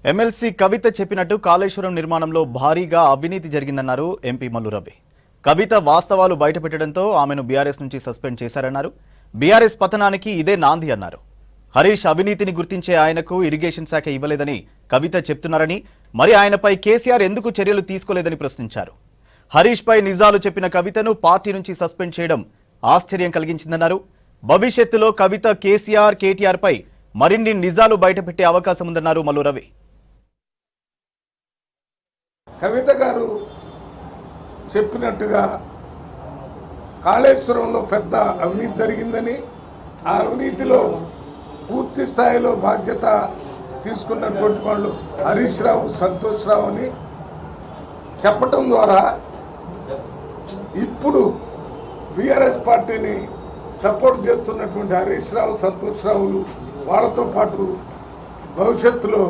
MLC కవిత చెప్పినట్టు కాళేశ్వరం నిర్మాణంలో భారీగా అవినీతి జరిగిందన్నారు ఎంపీ మల్లు రవి. కవిత వాస్తవాలు బయటపెట్టడంతో ఆమెను బీఆర్ఎస్ నుంచి సస్పెండ్ చేశారన్నారు. బీఆర్ఎస్ పతనానికి ఇదే నాంది అన్నారు. హరీష్ అవినీతిని గుర్తించే ఆయనకు ఇరిగేషన్ శాఖ ఇవ్వలేదని కవిత చెప్తున్నారని, మరి ఆయనపై కేసీఆర్ ఎందుకు చర్యలు తీసుకోలేదని ప్రశ్నించారు. హరీష్ పై నిజాలు చెప్పిన కవితను పార్టీ నుంచి సస్పెండ్ చేయడం ఆశ్చర్యం కలిగించిందన్నారు. భవిష్యత్తులో కవిత కేసీఆర్, కేటీఆర్ పై మరిన్ని నిజాలు బయటపెట్టే అవకాశం ఉందన్నారు మల్లు రవి. కవిత గారు చెప్పినట్టుగా కాళేశ్వరంలో పెద్ద అవినీతి జరిగిందని, ఆ అవినీతిలో పూర్తి స్థాయిలో బాధ్యత తీసుకున్నటువంటి వాళ్ళు హరీష్ రావు, సంతోష్ రావు అని చెప్పటం ద్వారా ఇప్పుడు బీఆర్ఎస్ పార్టీని సపోర్ట్ చేస్తున్నటువంటి హరీష్ రావు, సంతోష్ రావులు వాళ్ళతో పాటు భవిష్యత్తులో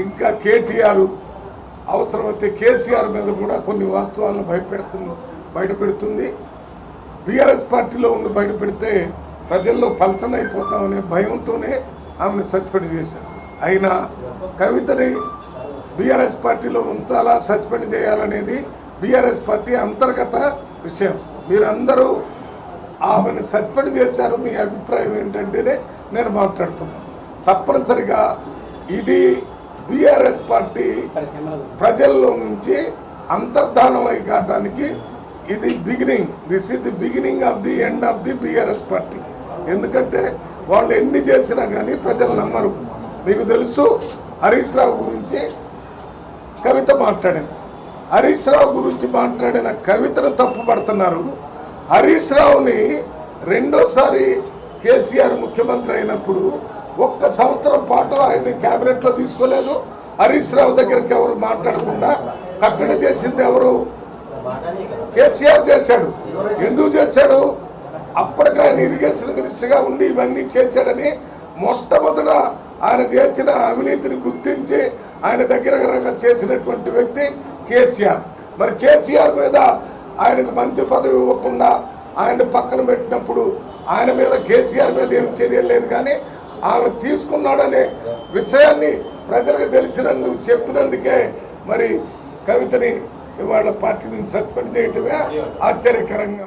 ఇంకా కేటీఆర్, అవసరమైతే కేసీఆర్ మీద కూడా కొన్ని వాస్తవాలను బయటపెడుతుంది. బీఆర్ఎస్ పార్టీలో ఉండి బయటపెడితే ప్రజల్లో పలచనైపోతామనే భయంతోనే ఆమెను సస్పెండ్ చేశారు. అయినా కవితని బీఆర్ఎస్ పార్టీలో ఉంచాలా, సస్పెండ్ చేయాలనేది బీఆర్ఎస్ పార్టీ అంతర్గత విషయం. మీరందరూ ఆమెను సస్పెండ్ చేశారు, మీ అభిప్రాయం ఏంటంటేనే నేను మాట్లాడుతున్నాను. తప్పనిసరిగా ఇది బీఆర్ఎస్ పార్టీ ప్రజల్లో నుంచి అంతర్ధానమై కావడానికి ఇది beginning. This is the beginning of the end of the BRS party. ఎందుకంటే వాళ్ళు ఎన్ని చేసినా కానీ ప్రజలు నమ్మరు. మీకు తెలుసు, హరీష్ రావు గురించి కవిత మాట్లాడింది. హరీష్ రావు గురించి మాట్లాడిన కవితను తప్పుపడుతున్నారు. హరీష్ రావుని రెండోసారి కేసీఆర్ ముఖ్యమంత్రి అయినప్పుడు ఒక్క సంవత్సరం పాటు ఆయన క్యాబినెట్లో తీసుకోలేదు. హరీష్ రావు దగ్గరికి ఎవరు మాట్లాడకుండా కట్టడి చేసింది ఎవరు? కేసీఆర్ చేశాడు. ఎందుకు చేశాడు? అప్పటికి ఆయన ఇరిగేషన్ మినిస్టర్గా ఉండి ఇవన్నీ చేశాడని మొట్టమొదట ఆయన చేసిన అవినీతిని గుర్తించి ఆయన దగ్గర చేసినటువంటి వ్యక్తి కేసీఆర్. మరి కేసీఆర్ మీద ఆయనకు మంత్రి పదవి ఇవ్వకుండా ఆయన పక్కన పెట్టినప్పుడు ఆయన మీద, కేసీఆర్ మీద ఏం చర్యలు లేదు. కానీ ఆమె తీసుకున్నాడనే విషయాన్ని ప్రజలకు తెలిసినందుకు చెప్పినందుకే మరి కవితని ఇవాళ పార్టీ నుంచి సస్పెండ్ చేయటమే ఆశ్చర్యకరంగా.